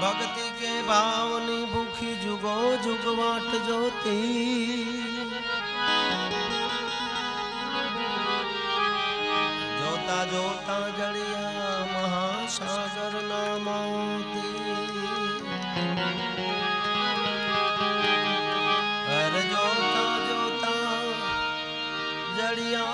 भक्ति के भावनी भूखी जुगो जुगवाट ज्योति जोता जोता जड़िया महासागर ना मोती अरे जोता जोता जड़िया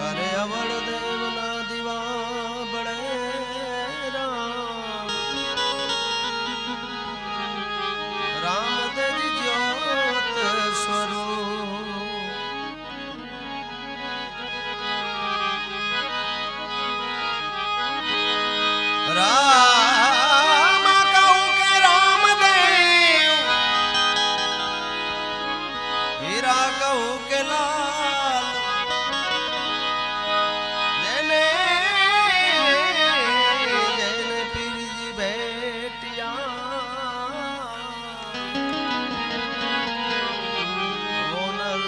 अरे अवल देव ना दिवा बड़े राम देव ज्योत स्वरूप राम कहूँ के राम देव हीरा कहूँ के लाल जने जने पीर जी भेटिया वो नर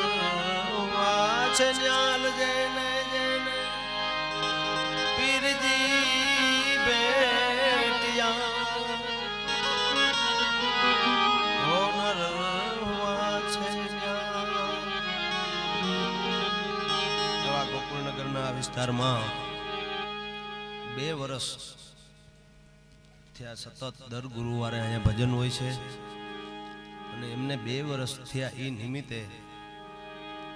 वाछ न्याल जने जने पीर जी भेटिया वो नर वाछ गोकुलनगરના વિસ્તારમાં 2 વર્ષ થયા સતત દર ગુરુવારે અહીંયા ભજન હોય છે અને એમને 2 વર્ષ થયા એ નિમિત્તે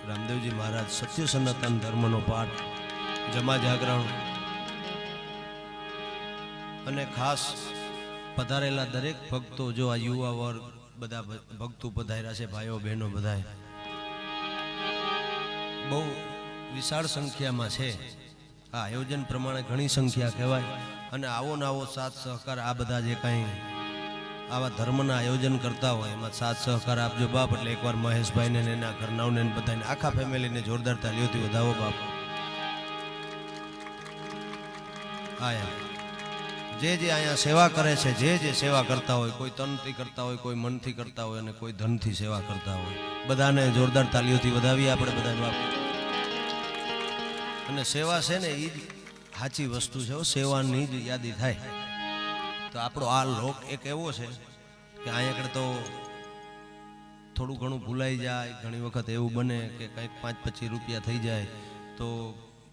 રામદેવજી મહારાજ સત્ય સનાતન ધર્મનો પાઠ જમા જાગરણ અને ખાસ પધારેલા દરેક ભક્તો જો આ યુવા વર્ગ બધા ભક્તો પધાર્યા છે ભાઈઓ બહેનો બધા બહુ વિશાળ સંખ્યામાં છે આ આયોજન પ્રમાણે ઘણી સંખ્યા કહેવાય અને આવો ને આવો સાથ સહકાર આ બધા જે કાંઈ આવા ધર્મના આયોજન કરતા હોય એમાં સાથ સહકાર આપજો બાપ એટલે એકવાર મહેશભાઈને ને એના ઘરનાઓને બધાને આખા ફેમિલીને જોરદાર તાલીઓથી વધાવો બાપ આયા જે અહીંયા સેવા કરે છે જે સેવા કરતા હોય કોઈ તનથી કરતા હોય કોઈ મનથી કરતા હોય અને કોઈ ધનથી સેવા કરતા હોય બધાને જોરદાર તાલીઓથી વધાવીએ આપણે બધા બાપ અને સેવા છે ને એ જ સાચી વસ્તુ છે સેવાની જ યાદી થાય તો આપણો આ લોક એક એવો છે કે અહીંયા આગળ તો થોડું ઘણું ભૂલાઈ જાય ઘણી વખત એવું બને કે કંઈક 5-25 રૂપિયા થઈ જાય તો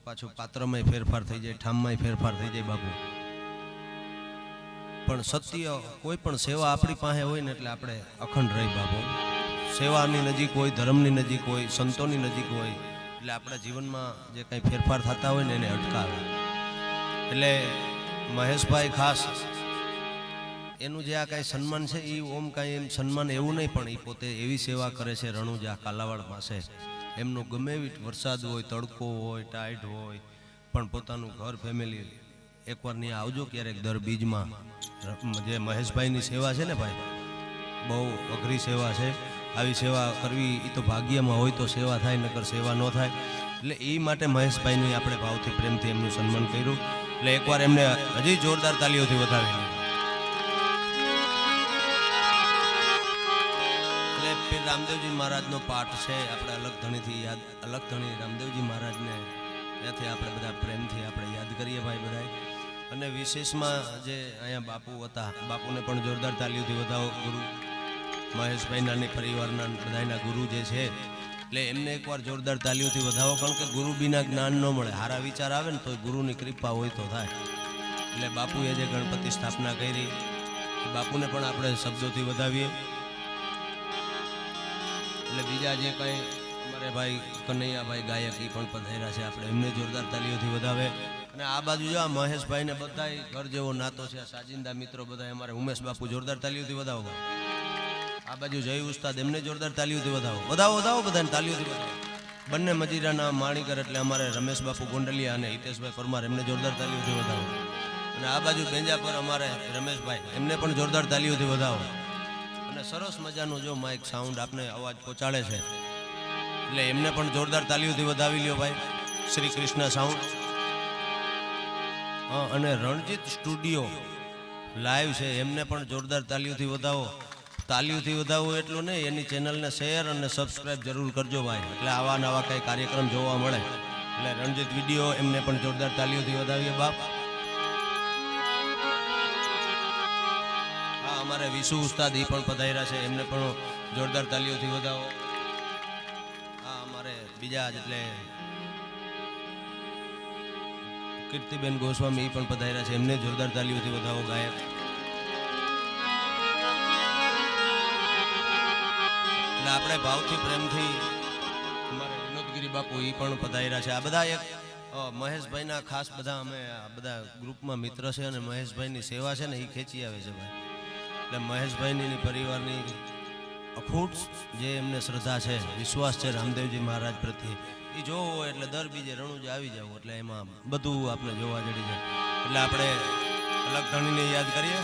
પાછું પાત્રમાંય ફેરફાર થઈ જાય ઠામમાંય ફેરફાર થઈ જાય બાપુ પણ સત્ય કોઈ પણ સેવા આપણી પાસે હોય ને એટલે આપણે અખંડ રહી બાપુ સેવાની નજીક હોય ધર્મની નજીક હોય સંતોની નજીક હોય એટલે આપણા જીવનમાં જે કંઈ ફેરફાર થતા હોય ને એને અટકાવે એટલે મહેશભાઈ ખાસ એનું જે આ કાંઈ સન્માન છે એ ઓમ કાંઈ એમ સન્માન એવું નહીં પણ એ પોતે એવી સેવા કરે છે રણુજા કાલાવાડ પાસે એમનો ગમે એવી વરસાદ હોય તડકો હોય ટાઈટ હોય પણ પોતાનું ઘર ફેમિલી એકવાર ત્યાં આવજો ક્યારેક દર બીજમાં જે મહેશભાઈની સેવા છે ને ભાઈ બહુ અઘરી સેવા છે આવી સેવા કરવી એ તો ભાગ્યમાં હોય તો સેવા થાય નકર સેવા ન થાય એટલે એ માટે મહેશભાઈનું આપણે ભાવથી પ્રેમથી એમનું સન્માન કર્યું એટલે એકવાર એમને હજી જોરદાર તાલીઓથી વધાવી એટલે પીર રામદેવજી મહારાજનો પાઠ છે આપણે અલગધણીથી યાદ અલગધણી રામદેવજી મહારાજને ત્યાંથી આપણે બધા પ્રેમથી આપણે યાદ કરીએ ભાઈ બધા અને વિશેષમાં જે અહીંયા બાપુ હતા બાપુને પણ જોરદાર તાલીઓથી વધાવો ગુરુ મહેશભાઈના પરિવારના બધાના ગુરુ જે છે એટલે એમને એકવાર જોરદાર તાલીઓથી વધાવો કારણ કે ગુરુ બિના જ્ઞાન ન મળે સારા વિચાર આવે ને તો ગુરુની કૃપા હોય તો થાય એટલે બાપુએ જે ગણપતિ સ્થાપના કરી એ બાપુને પણ આપણે શબ્દોથી વધાવીએ એટલે બીજા જે કંઈ અમારે ભાઈ કનૈયાભાઈ ગાયક એ પણ પધાર્યા છે આપણે એમને જોરદાર તાલીઓથી વધાવે અને આ બાજુ જો આ મહેશભાઈને બધા ઘર જેવો નાતો છે સાજિંદા મિત્રો બધા અમારે ઉમેશ બાપુ જોરદાર તાલીઓથી વધાવો આ બાજુ જય ઉસ્તાદ એમને જોરદાર તાલીઓથી વધાવો વધાવો વધાવો બધાને તાલીઓથી વધાવો. બંને મજીરાના માણીકર એટલે અમારે રમેશ બાપુ ગોંડલિયા અને હિતેશભાઈ પરમાર એમને જોરદાર તાલીઓથી વધાવો. અને આ બાજુ બેંજા પર અમારે રમેશભાઈ એમને પણ જોરદાર તાલીઓથી વધાવો. અને સરસ મજાનું જો માઇક સાઉન્ડ આપને અવાજ પહોંચાડે છે એટલે એમને પણ જોરદાર તાલીઓથી વધાવી લ્યો ભાઈ. શ્રી કૃષ્ણ સાઉન્ડ. હા, અને રણજીત સ્ટુડિયો લાઈવ છે એમને પણ જોરદાર તાલીઓથી વધાવો. તાલીઓથી વધાવો એટલું નહીં, એની ચેનલને શેર અને સબસ્ક્રાઈબ જરૂર કરજો ભાઈ, એટલે આવા નવા કંઈ કાર્યક્રમ જોવા મળે. એટલે રણજીત વિડીયો એમને પણ જોરદાર તાલીઓથી વધાવીએ બાપ. હા, અમારે વિશુ ઉસ્તાદ એ પણ પધાર્યા છે એમને પણ જોરદાર તાલીઓથી વધાવો. હા, અમારે બીજા જ એટલે કીર્તિબેન ગોસ્વામી એ પણ પધાર્યા છે એમને જોરદાર તાલીઓથી વધાવો ગાયક. એટલે આપણે ભાવથી પ્રેમથી અમારે વિનોદગીરી બાપુ એ પણ પધાર્યા છે. આ બધા એક મહેશભાઈના ખાસ બધા અમે આ બધા ગ્રુપમાં મિત્ર છે અને મહેશભાઈની સેવા છે ને એ ખેંચી આવે છે ભાઈ. એટલે મહેશભાઈની પરિવારની અખૂટ જે એમને શ્રદ્ધા છે, વિશ્વાસ છે રામદેવજી મહારાજ પ્રત્યે, એ જોવો હોય એટલે દર બીજે રણુજા આવી જાવ એટલે એમાં બધું આપણે જોવા જડી જાય. એટલે આપણે અલગ ધણીને યાદ કરીએ.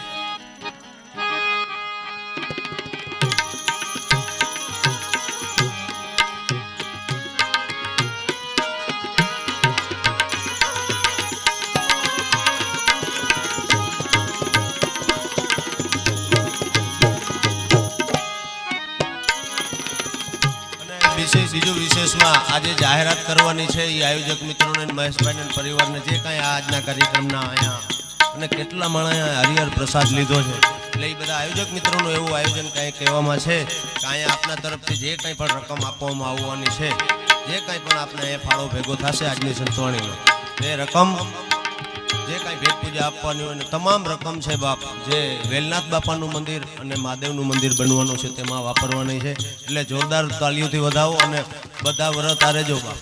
બીજું વિશેષમાં આજે જાહેરાત કરવાની છે એ આયોજક મિત્રોને મહેશભાઈને પરિવારને જે કાંઈ આજના કાર્યક્રમના અહીંયા અને કેટલા માણસે હરિહર પ્રસાદ લીધો છે એટલે એ બધા આયોજક મિત્રોનું એવું આયોજન કાંઈ કહેવામાં છે કે અહીંયા આપના તરફથી જે કાંઈ પણ રકમ આપવામાં આવવાની છે, જે કાંઈ પણ આપણે એ ફાળો ભેગો થશે આજની સંતવાણીનો, તે રકમ જે કાંઈ ભેટ પૂજા આપવાની હોય ને તમામ રકમ છે બાપ જે વેલનાથ બાપાનું મંદિર અને મહાદેવનું મંદિર બનવાનું છે તેમાં વાપરવાની છે. એટલે જોરદાર તાલીઓથી વધાવો અને બધા વ્રત આરે જો બાપ.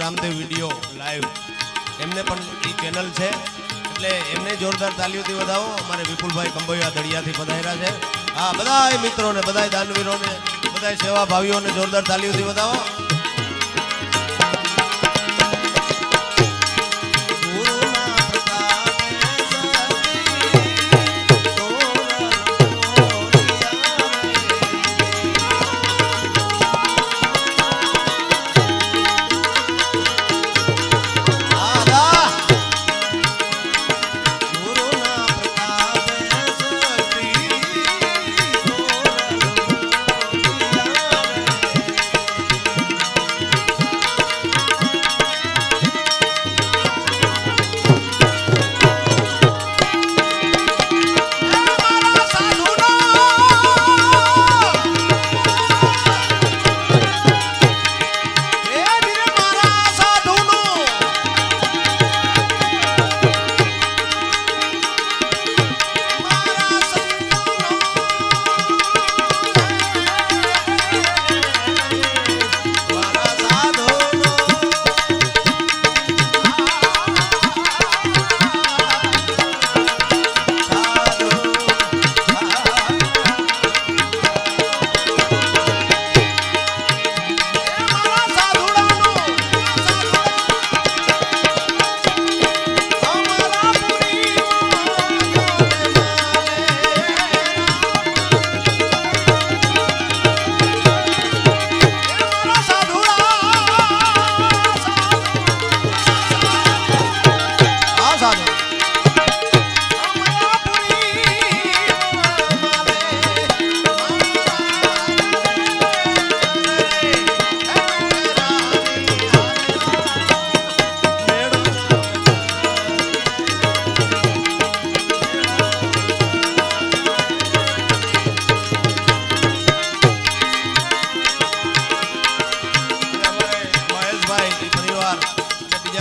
રામદેવ વિડીયો લાઈવ એમને પણ એ ચેનલ છે એટલે એમને જોરદાર તાલીઓથી વધાવો. અમારે વિપુલભાઈ કંબોયા દળિયાથી પધાર્યા છે. હા, બધાય મિત્રોને, બધાય દાનવીરોને, બધાય સેવા ભાવીઓને જોરદાર તાલીઓથી વધાવો.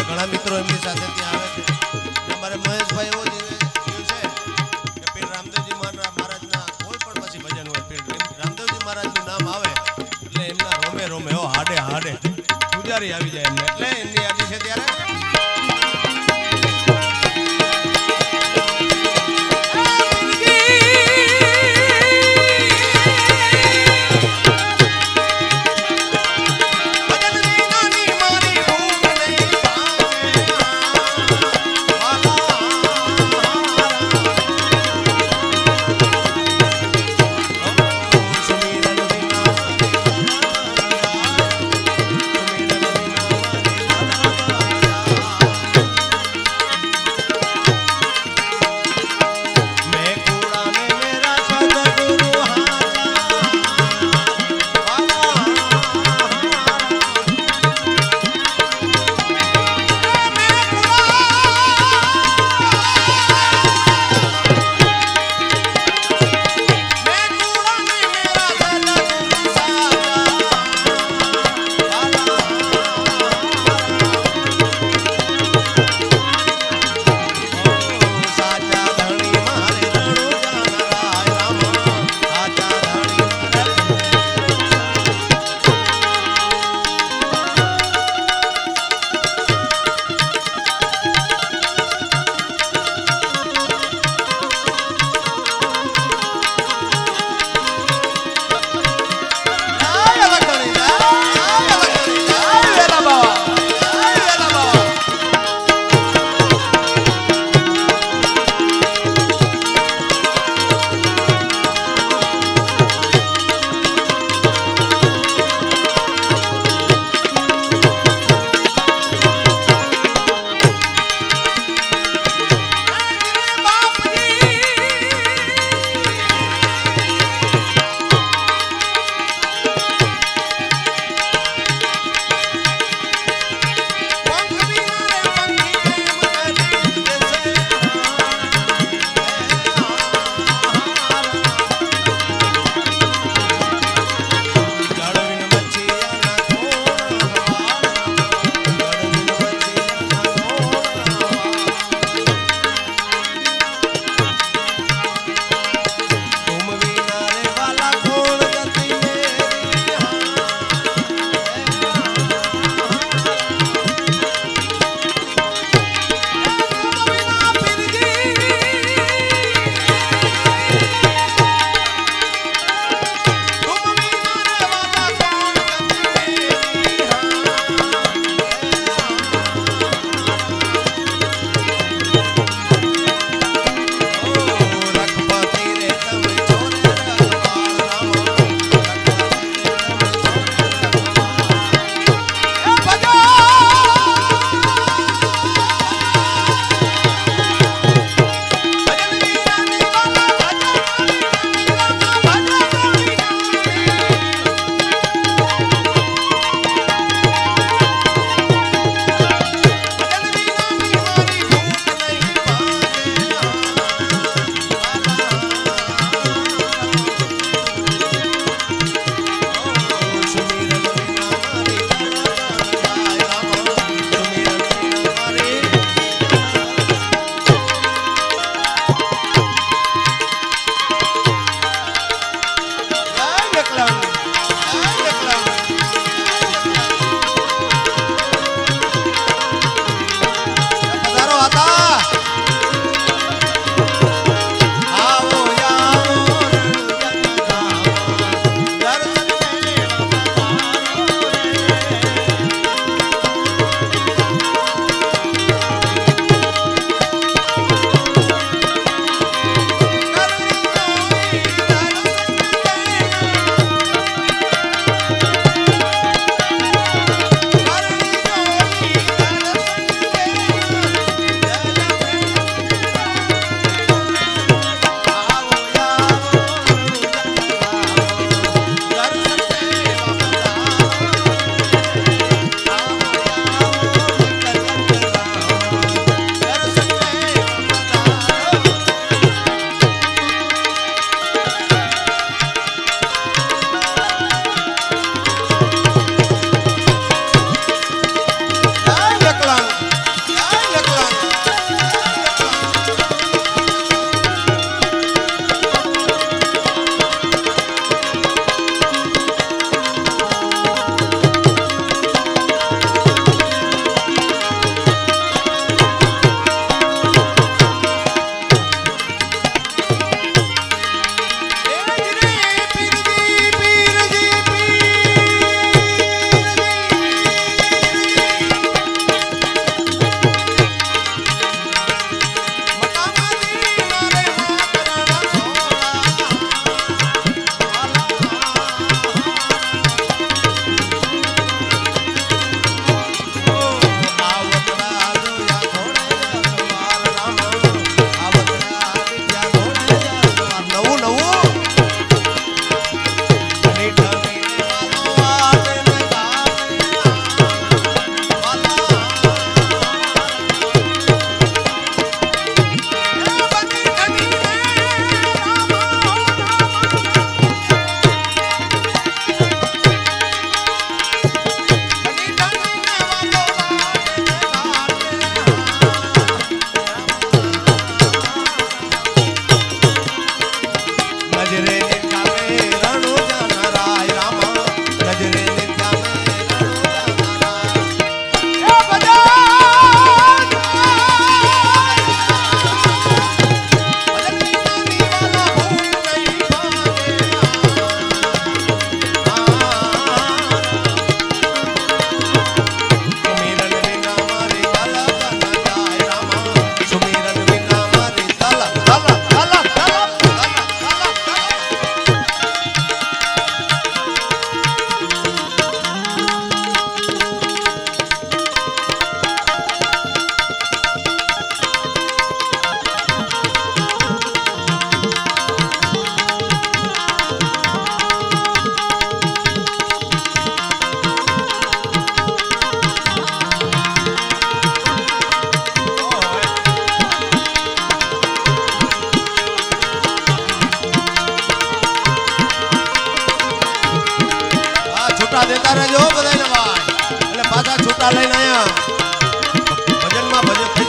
ઘણા મિત્રો એમની સાથે ત્યાં આવે છે. અમારે મહેશભાઈ એવો જીવ છે કે પીર રામદેવજી મહારાજના કોઈ પણ પછી ભજન હોય, પીર રામદેવજી મહારાજનું નામ આવે એટલે એમના રોમે રોમે હો હાડે હાડે પૂજારી આવી જાય એમને, એટલે એમની યાદી છે ત્યારે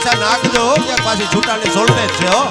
પૈસા નાખજો કે પાછી છૂટાની સોલ્ટેજ છે હો.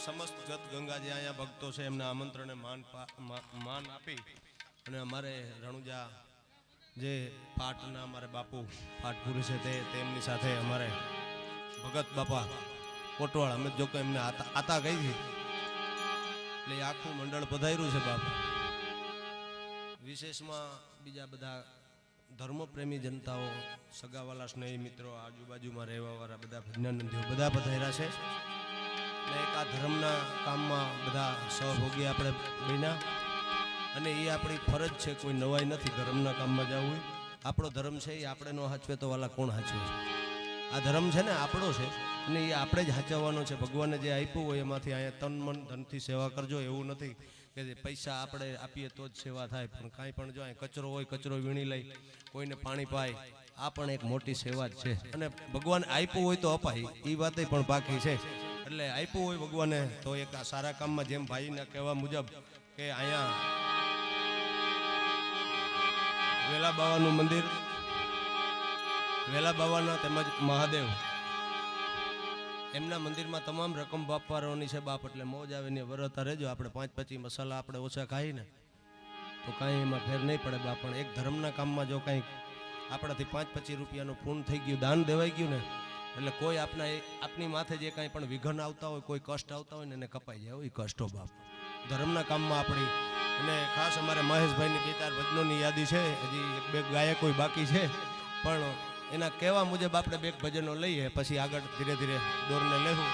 સમસ્ત જત ગંગા જે અહીંયા ભક્તો છે એમના આમંત્રણને માન આપી અને અમારે રણુજા જે પાટના અમારે બાપુ પાટપુરી છે તેમની સાથે અમારે ભગત બાપા કોટવાળ અમે જો કે એમને આતા કહી હતી એટલે આખું મંડળ પધાર્યું છે બાપ. વિશેષમાં બીજા બધા ધર્મપ્રેમી જનતાઓ, સગાવાલા, સ્નેહી મિત્રો, આજુબાજુમાં રહેવાવાળા બધા જ્ઞાનંદીઓ બધા પધાર્યા છે. અને એક આ ધર્મના કામમાં બધા સહભોગી આપણે બન્યા અને એ આપણી ફરજ છે. કોઈ નવાઈ નથી ધર્મના કામમાં જવું હોય. આપણો ધર્મ છે એ આપણે ન હાચવે તો વાલા કોણ હાચવે છે? આ ધર્મ છે ને આપણો છે અને એ આપણે જ હાચવવાનો છે. ભગવાને જે આપ્યું હોય એમાંથી અહીંયા તન મન ધનથી સેવા કરજો. એવું નથી કે પૈસા આપણે આપીએ તો જ સેવા થાય, પણ કાંઈ પણ જો અહીં કચરો હોય કચરો વીણી લઈ, કોઈને પાણી પાય, આ પણ એક મોટી સેવા જ છે. અને ભગવાન આપ્યું હોય તો અપાય એ વાતે પણ બાકી છે. એટલે આપ્યું હોય ભગવાને તો એક આ સારા કામમાં જેમ ભાઈના કહેવા મુજબ કે અહીંયા વેલા બાવાનું મંદિર, વેલા બાવાના તેમજ મહાદેવ એમના મંદિરમાં તમામ રકમ વાપરવાની છે બાપ. એટલે મોજ આવે ને વરતા રહેજો. આપણે 5-25 મસાલા આપણે ઓછા ખાઈ ને તો કાંઈ એમાં ફેર નહીં પડે બાપ. પણ એક ધર્મના કામમાં જો કાંઈક આપણાથી 5-25 રૂપિયાનું પૂર્ણ થઈ ગયું, દાન દેવાઈ ગયું ને, એટલે કોઈ આપની માથે જે કાંઈ પણ વિઘન આવતા હોય, કોઈ કષ્ટ આવતા હોય ને એને કપાઈ જાય એ કષ્ટો બાપ. ધર્મના કામમાં આપણી અને ખાસ અમારે મહેશભાઈની 2-4 ભજનોની યાદી છે. હજી 1-2 ગાયકો બાકી છે, પણ એના કહેવા મુજબ આપણે 2 ભજનો લઈએ પછી આગળ ધીરે ધીરે દોરને લેવું.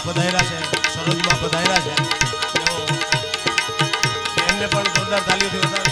પધાર્યા છે, સરોજમાં પધાર્યા છે, એમને પણ જોરદાર તાલીઓથી વધાવી.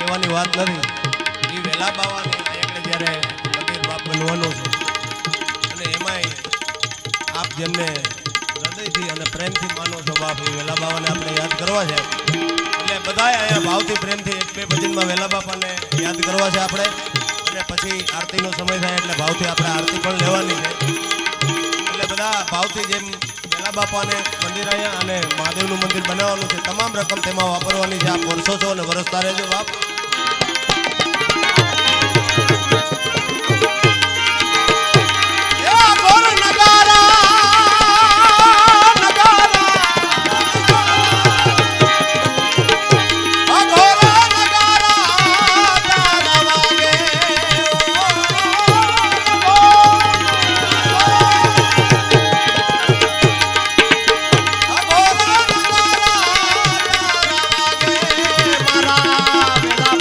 કહેવાની વાત નથી. એ વેલા બાવાની આગળ જ્યારે મંદિર બાપ બનવાનું છે અને એમાંય આપ જેમને હૃદયથી અને પ્રેમથી માનો છો બાપ, એ વેલા બાવાને આપણે યાદ કરવા છે. એટલે બધાએ અહીંયા ભાવથી પ્રેમથી એક બે ભજનમાં વેલા બાપાને યાદ કરવા છે આપણે. અને પછી આરતીનો સમય થાય એટલે ભાવથી આપણે આરતી પણ લેવાની છે. એટલે બધા ભાવથી જેમ વેલા બાપાને મંદિર અહીંયા અને મહાદેવનું મંદિર બનાવવાનું છે, તમામ રકમ તેમાં વાપરવાની છે. આપ વર્ષો છો અને વરસતા રહેજો બાપ. મારા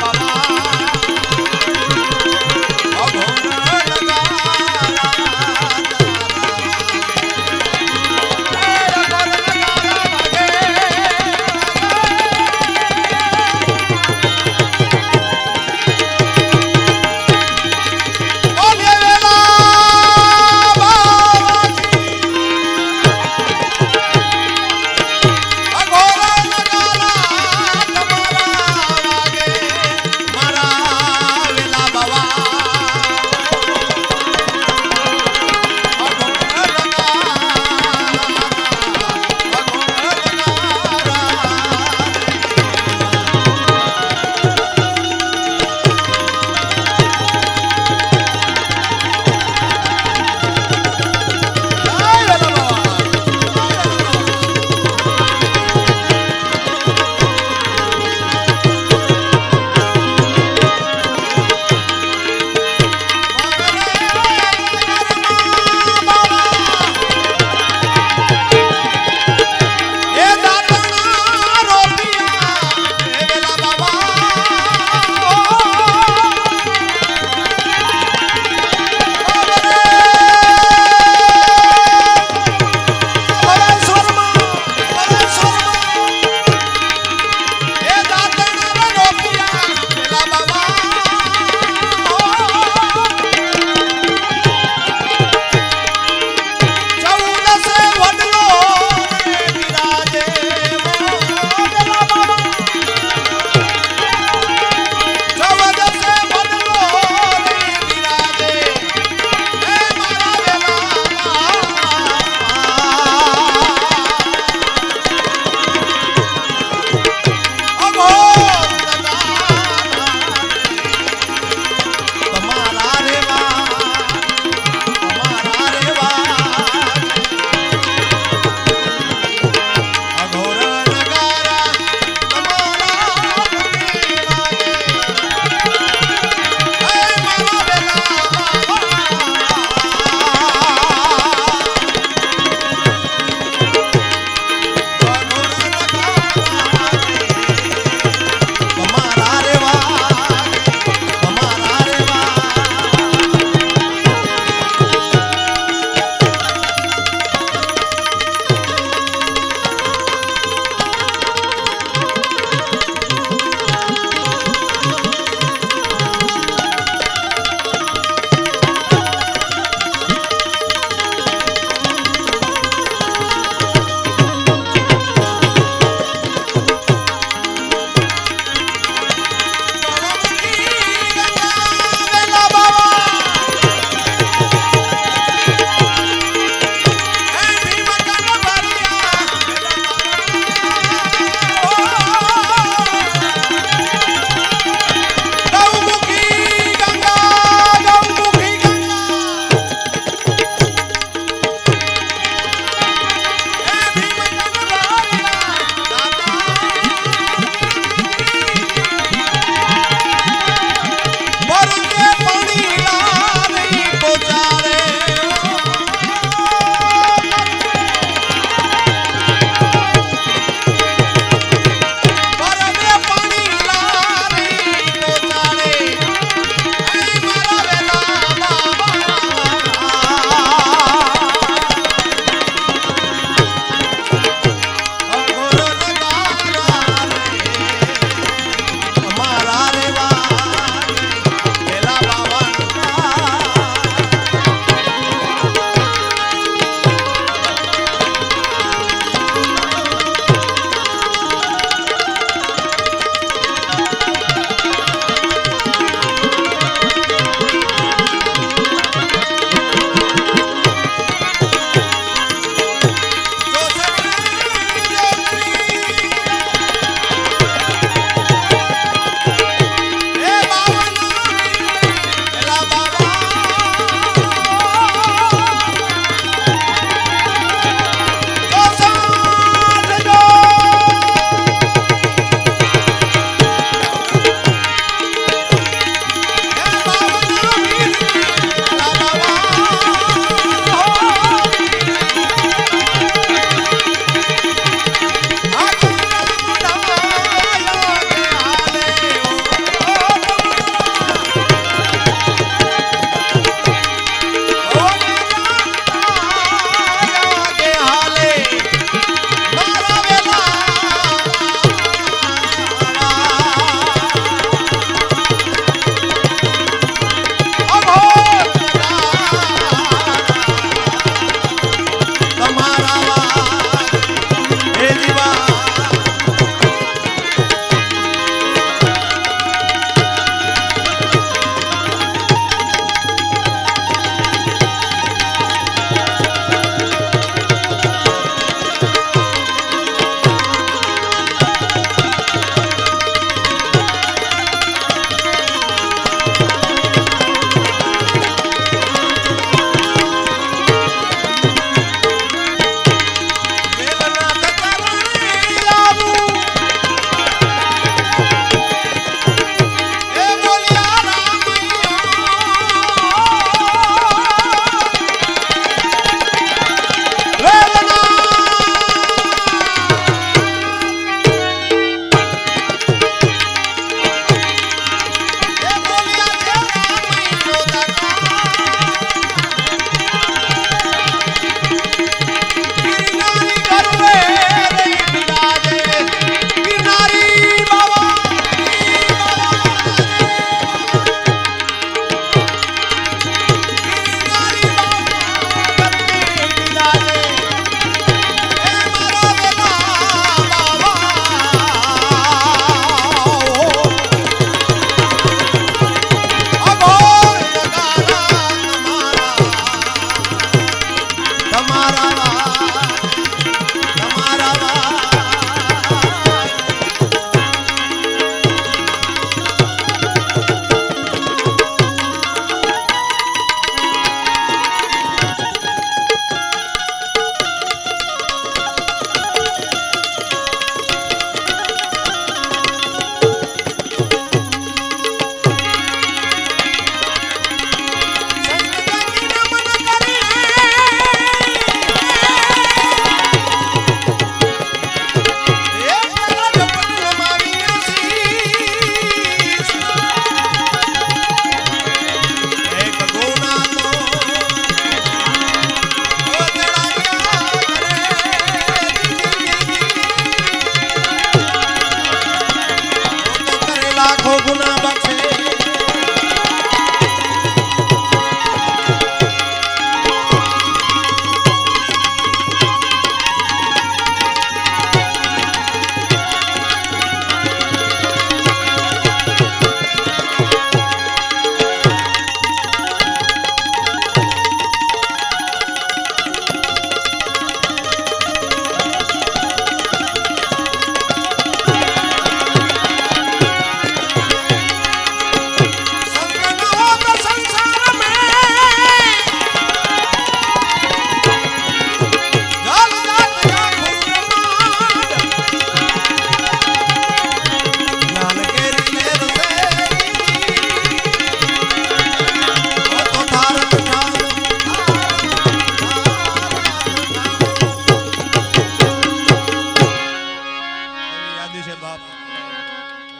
લાખો ગુના બક્ષે